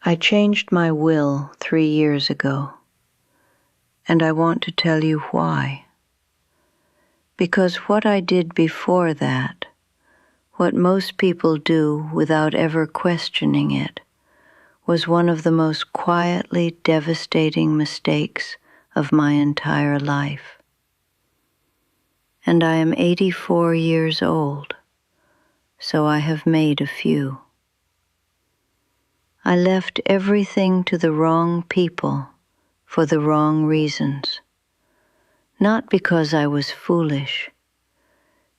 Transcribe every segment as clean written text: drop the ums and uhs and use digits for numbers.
I changed my will 3 years ago, and I want to tell you why. Because what I did before that, what most people do without ever questioning it, was one of the most quietly devastating mistakes of my entire life. And I am 84 years old, so I have made a few. I left everything to the wrong people for the wrong reasons, not because I was foolish,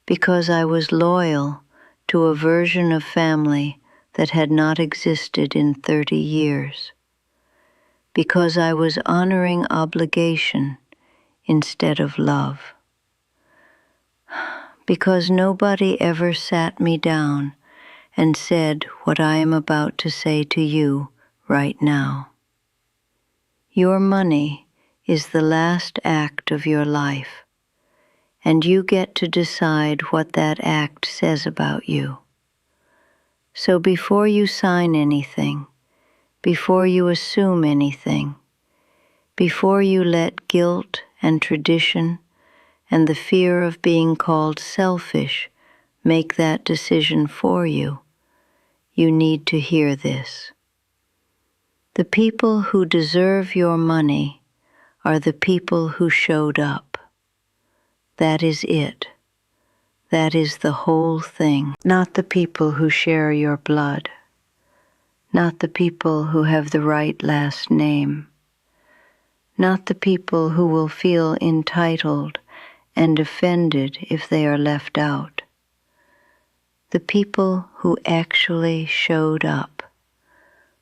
because I was loyal to a version of family that had not existed in 30 years, because I was honoring obligation instead of love, because nobody ever sat me down and said what I am about to say to you right now. Your money is the last act of your life, and you get to decide what that act says about you. So before you sign anything, before you assume anything, before you let guilt and tradition and the fear of being called selfish make that decision for you, you need to hear this. The people who deserve your money are the people who showed up. That is it. That is the whole thing. Not the people who share your blood. Not the people who have the right last name. Not the people who will feel entitled and offended if they are left out. The people who actually showed up,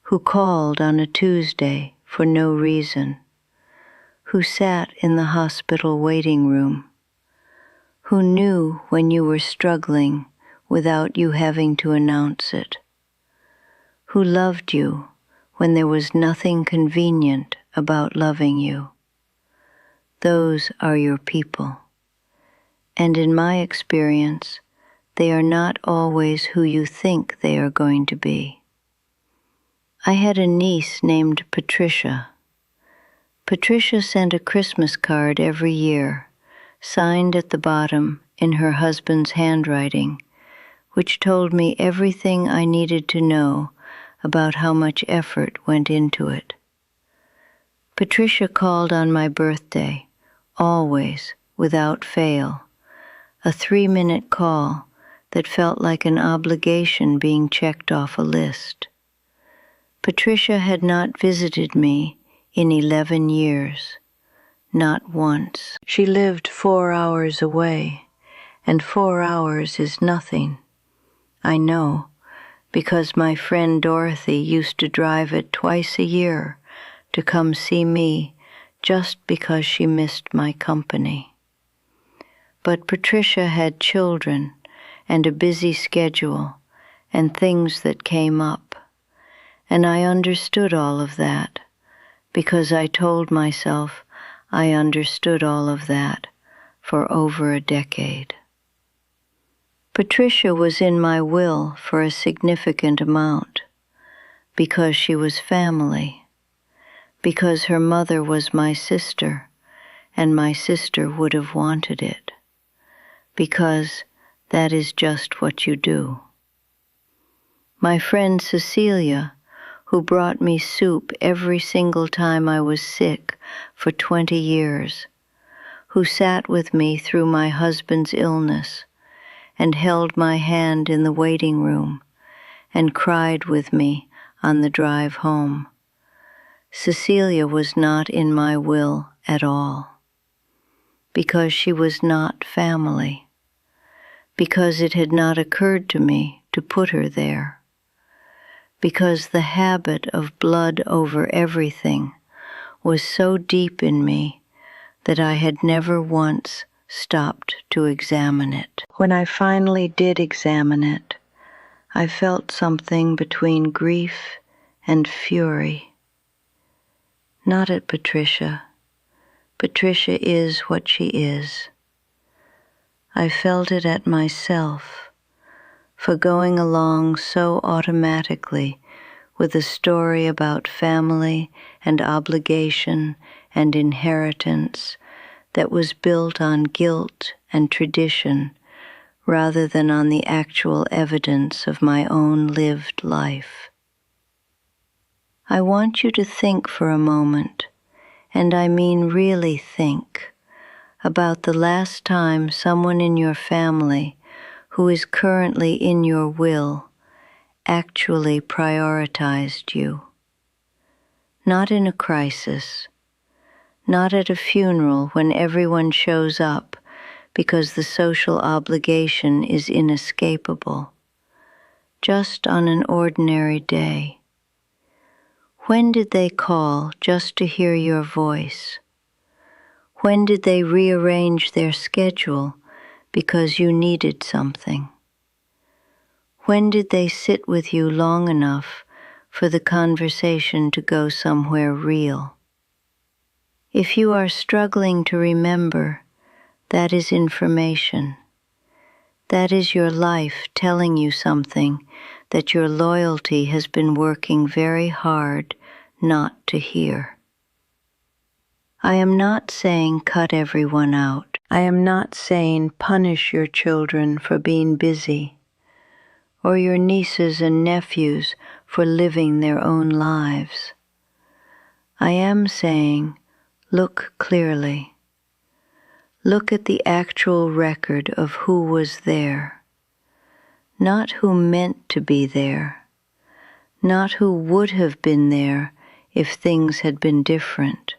who called on a Tuesday for no reason, who sat in the hospital waiting room, who knew when you were struggling without you having to announce it, who loved you when there was nothing convenient about loving you. Those are your people. And in my experience, they are not always who you think they are going to be. I had a niece named Patricia. Patricia sent a Christmas card every year, signed at the bottom in her husband's handwriting, which told me everything I needed to know about how much effort went into it. Patricia called on my birthday, always, without fail, a 3-minute call that felt like an obligation being checked off a list. Patricia had not visited me in 11 years, not once. She lived 4 hours away, and 4 hours is nothing. I know, because my friend Dorothy used to drive it twice a year to come see me just because she missed my company. But Patricia had children and a busy schedule and things that came up, and I understood all of that because I told myself I understood all of that for over a decade. Patricia was in my will for a significant amount because she was family, because her mother was my sister and my sister would have wanted it, because that is just what you do. My friend Cecilia, who brought me soup every single time I was sick for 20 years, who sat with me through my husband's illness and held my hand in the waiting room and cried with me on the drive home. Cecilia was not in my will at all, because she was not family, because it had not occurred to me to put her there, because the habit of blood over everything was so deep in me that I had never once stopped to examine it. When I finally did examine it, I felt something between grief and fury. Not at Patricia. Patricia is what she is. I felt it at myself for going along so automatically with a story about family and obligation and inheritance that was built on guilt and tradition rather than on the actual evidence of my own lived life. I want you to think for a moment, and I mean really think, about the last time someone in your family who is currently in your will actually prioritized you. Not in a crisis, not at a funeral when everyone shows up because the social obligation is inescapable, just on an ordinary day. When did they call just to hear your voice? When did they rearrange their schedule because you needed something? When did they sit with you long enough for the conversation to go somewhere real? If you are struggling to remember, that is information. That is your life telling you something that your loyalty has been working very hard not to hear. I am not saying cut everyone out. I am not saying punish your children for being busy, or your nieces and nephews for living their own lives. I am saying, look clearly. Look at the actual record of who was there, not who meant to be there, not who would have been there if things had been different,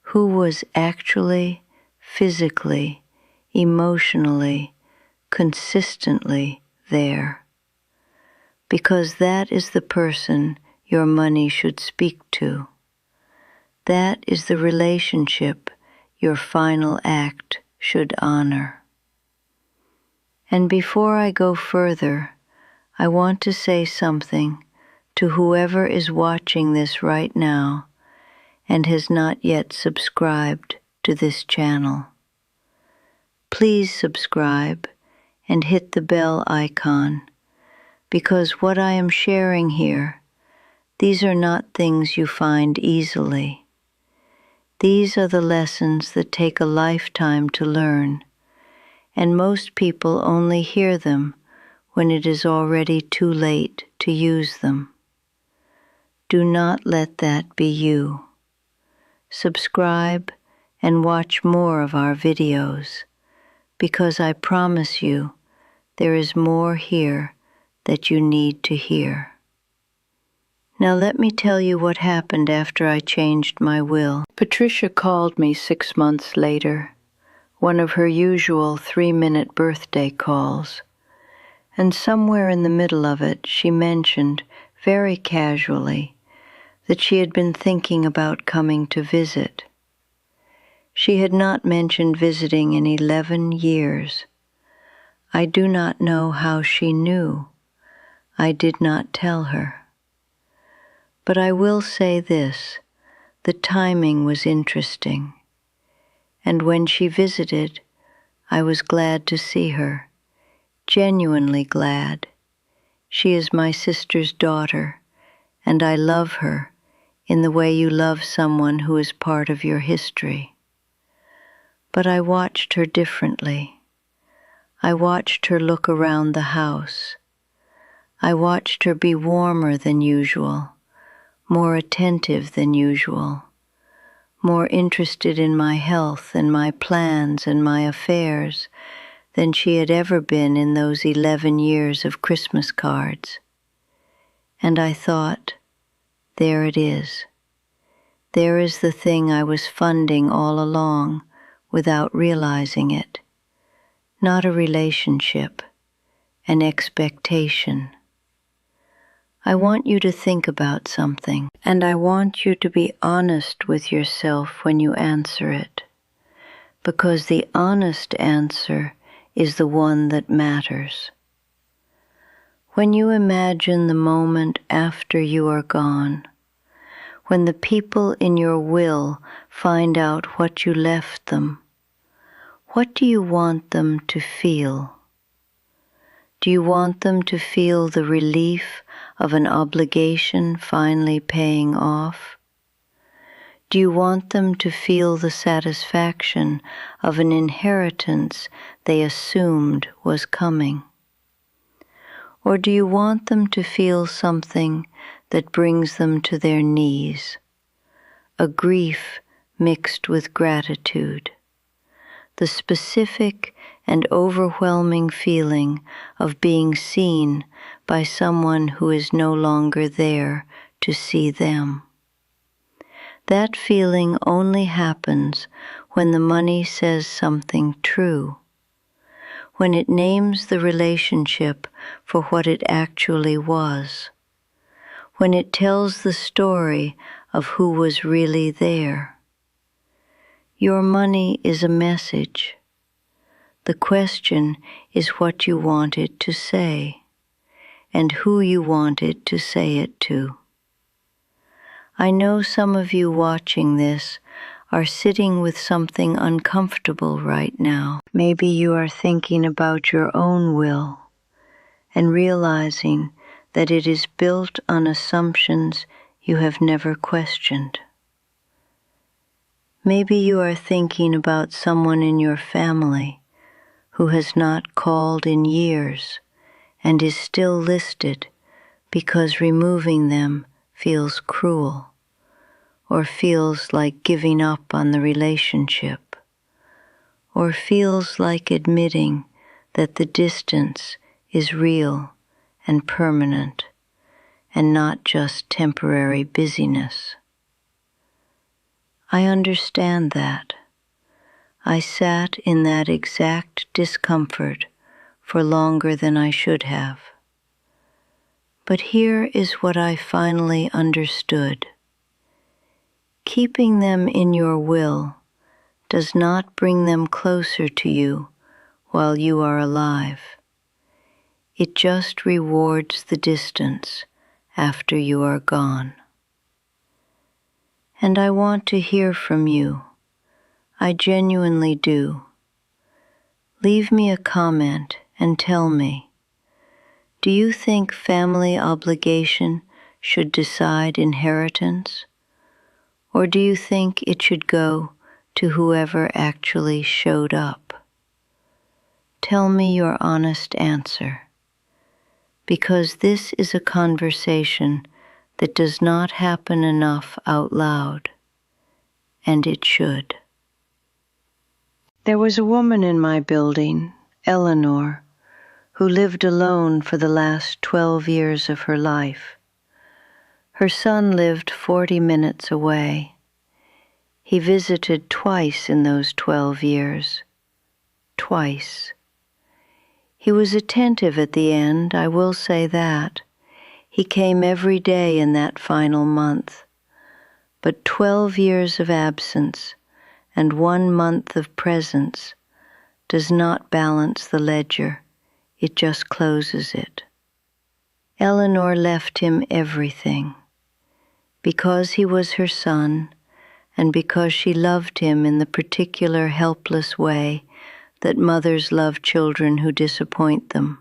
who was actually, physically, emotionally, consistently there, because that is the person your money should speak to. That is the relationship your final act should honor. And before I go further, I want to say something to whoever is watching this right now and has not yet subscribed to this channel. Please subscribe and hit the bell icon, because what I am sharing here, these are not things you find easily. These are the lessons that take a lifetime to learn, and most people only hear them when it is already too late to use them. Do not let that be you. Subscribe and watch more of our videos, because I promise you there is more here that you need to hear. Now let me tell you what happened after I changed my will. Patricia called me 6 months later, one of her usual 3-minute birthday calls, and somewhere in the middle of it she mentioned, very casually, that she had been thinking about coming to visit. She had not mentioned visiting in 11 years. I do not know how she knew. I did not tell her. But I will say this, the timing was interesting. And when she visited, I was glad to see her, genuinely glad. She is my sister's daughter, and I love her in the way you love someone who is part of your history. But I watched her differently. I watched her look around the house. I watched her be warmer than usual, more attentive than usual, more interested in my health and my plans and my affairs than she had ever been in those 11 years of Christmas cards. And I thought, there it is. There is the thing I was funding all along without realizing it. Not a relationship, an expectation. I want you to think about something, and I want you to be honest with yourself when you answer it, because the honest answer is the one that matters. When you imagine the moment after you are gone, when the people in your will find out what you left them, what do you want them to feel? Do you want them to feel the relief of an obligation finally paying off? Do you want them to feel the satisfaction of an inheritance they assumed was coming? Or do you want them to feel something that brings them to their knees, a grief mixed with gratitude, the specific and overwhelming feeling of being seen by someone who is no longer there to see them? That feeling only happens when the money says something true, when it names the relationship for what it actually was, when it tells the story of who was really there. Your money is a message. The question is what you want it to say, and who you want it to say it to. I know some of you watching this are sitting with something uncomfortable right now. Maybe you are thinking about your own will and realizing that it is built on assumptions you have never questioned. Maybe you are thinking about someone in your family who has not called in years and is still listed because removing them feels cruel, or feels like giving up on the relationship, or feels like admitting that the distance is real and permanent and not just temporary busyness. I understand that. I sat in that exact discomfort for longer than I should have. But here is what I finally understood. Keeping them in your will does not bring them closer to you while you are alive. It just rewards the distance after you are gone. And I want to hear from you. I genuinely do. Leave me a comment and tell me, do you think family obligation should decide inheritance? Or do you think it should go to whoever actually showed up? Tell me your honest answer, because this is a conversation that does not happen enough out loud, and it should. There was a woman in my building, Eleanor, who lived alone for the last 12 years of her life. Her son lived 40 minutes away. He visited twice in those 12 years. Twice. He was attentive at the end, I will say that. He came every day in that final month. But 12 years of absence and 1 month of presence does not balance the ledger. It just closes it. Eleanor left him everything. Because he was her son, and because she loved him in the particular helpless way that mothers love children who disappoint them,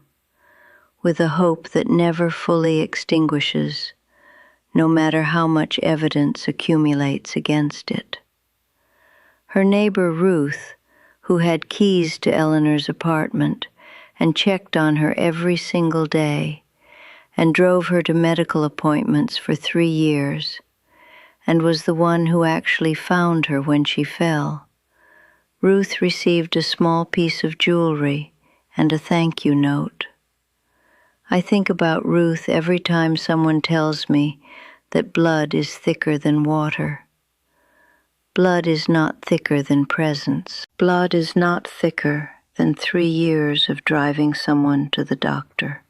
with a hope that never fully extinguishes, no matter how much evidence accumulates against it. Her neighbor Ruth, who had keys to Eleanor's apartment and checked on her every single day, and drove her to medical appointments for 3 years, and was the one who actually found her when she fell. Ruth received a small piece of jewelry and a thank you note. I think about Ruth every time someone tells me that blood is thicker than water. Blood is not thicker than presence. Blood is not thicker than 3 years of driving someone to the doctor.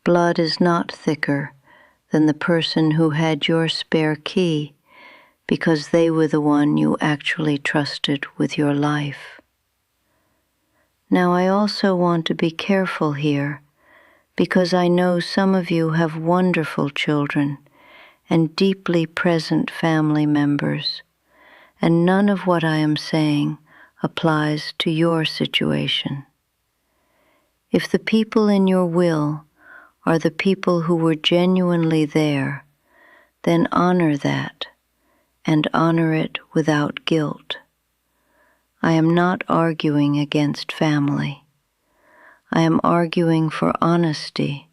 Blood is not thicker than the person who had your spare key because they were the one you actually trusted with your life. Now, I also want to be careful here because I know some of you have wonderful children and deeply present family members, and none of what I am saying applies to your situation. If the people in your will are the people who were genuinely there, then honor that, and honor it without guilt. I am not arguing against family. I am arguing for honesty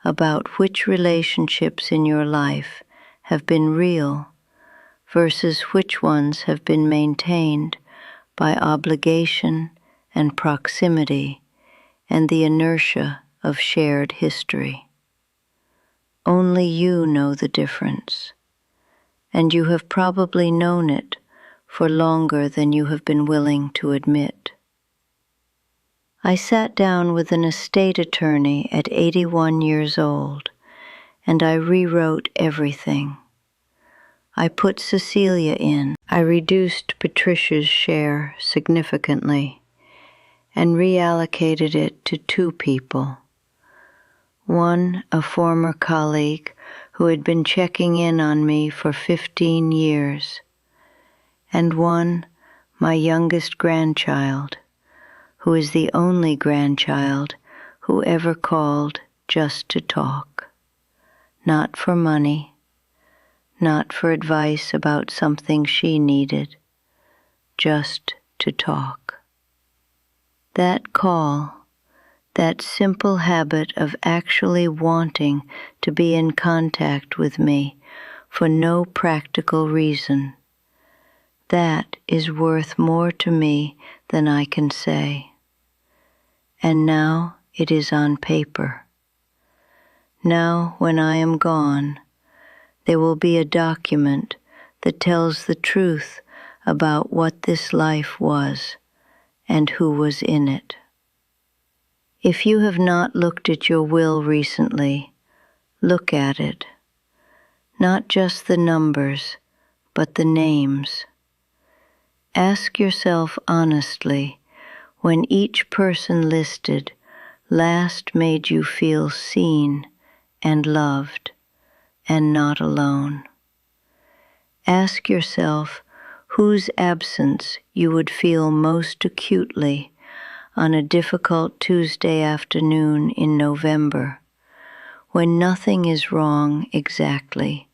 about which relationships in your life have been real versus which ones have been maintained by obligation and proximity and the inertia of shared history. Only you know the difference, and you have probably known it for longer than you have been willing to admit. I sat down with an estate attorney at 81 years old, and I rewrote everything. I put Cecilia in. I reduced Patricia's share significantly and reallocated it to 2 people. One, a former colleague who had been checking in on me for 15 years, and one, my youngest grandchild, who is the only grandchild who ever called just to talk. Not for money, not for advice about something she needed, just to talk. That call, that simple habit of actually wanting to be in contact with me for no practical reason, that is worth more to me than I can say. And now it is on paper. Now, when I am gone, there will be a document that tells the truth about what this life was and who was in it. If you have not looked at your will recently, look at it. Not just the numbers, but the names. Ask yourself honestly when each person listed last made you feel seen and loved and not alone. Ask yourself whose absence you would feel most acutely on a difficult Tuesday afternoon in November, when nothing is wrong exactly,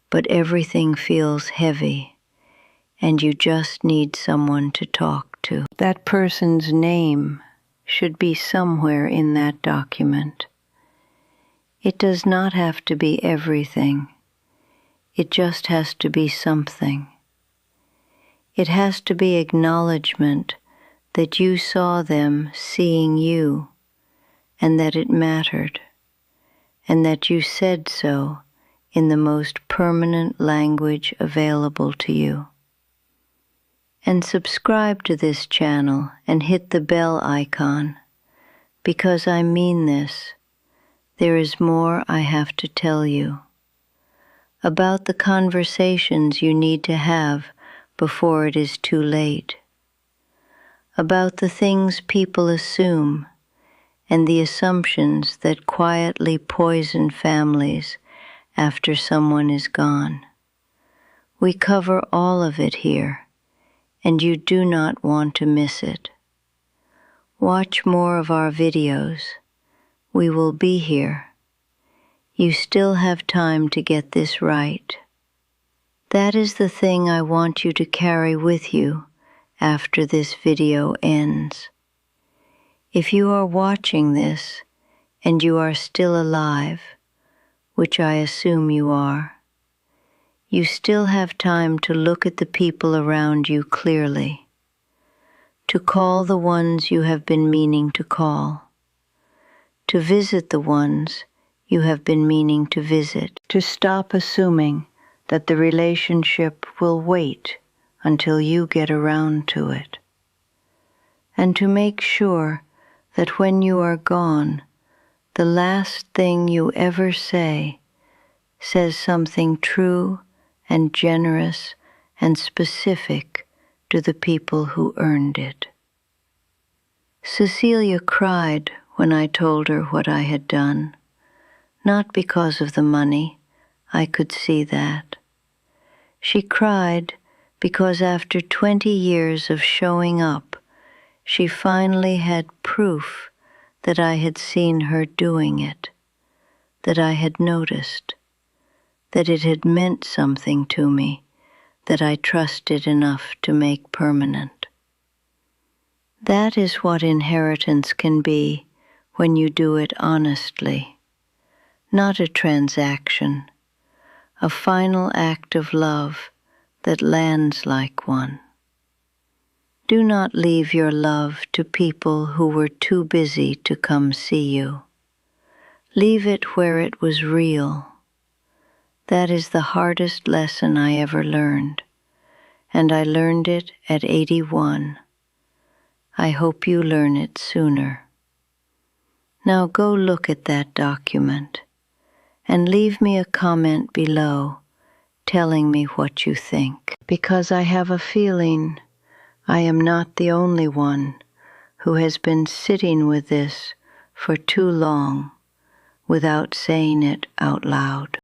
but everything feels heavy, and you just need someone to talk to. That person's name should be somewhere in that document. It does not have to be everything. It just has to be something. It has to be acknowledgement that you saw them seeing you, and that it mattered, and that you said so in the most permanent language available to you. And subscribe to this channel and hit the bell icon, because I mean this. There is more I have to tell you about the conversations you need to have before it is too late, about the things people assume and the assumptions that quietly poison families after someone is gone. We cover all of it here, and you do not want to miss it. Watch more of our videos. We will be here. You still have time to get this right. That is the thing I want you to carry with you after this video ends. If you are watching this and you are still alive, which I assume you are, you still have time to look at the people around you clearly, to call the ones you have been meaning to call, to visit the ones you have been meaning to visit, to stop assuming that the relationship will wait until you get around to it, and to make sure that when you are gone, the last thing you ever say says something true and generous and specific to the people who earned it. Cecilia cried when I told her what I had done, not because of the money, I could see that. She cried because after 20 years of showing up, she finally had proof that I had seen her doing it, that I had noticed, that it had meant something to me that I trusted enough to make permanent. That is what inheritance can be when you do it honestly, not a transaction, a final act of love that lands like one. Do not leave your love to people who were too busy to come see you. Leave it where it was real. That is the hardest lesson I ever learned, and I learned it at 81. I hope you learn it sooner. Now go look at that document and leave me a comment below telling me what you think, because I have a feeling I am not the only one who has been sitting with this for too long without saying it out loud.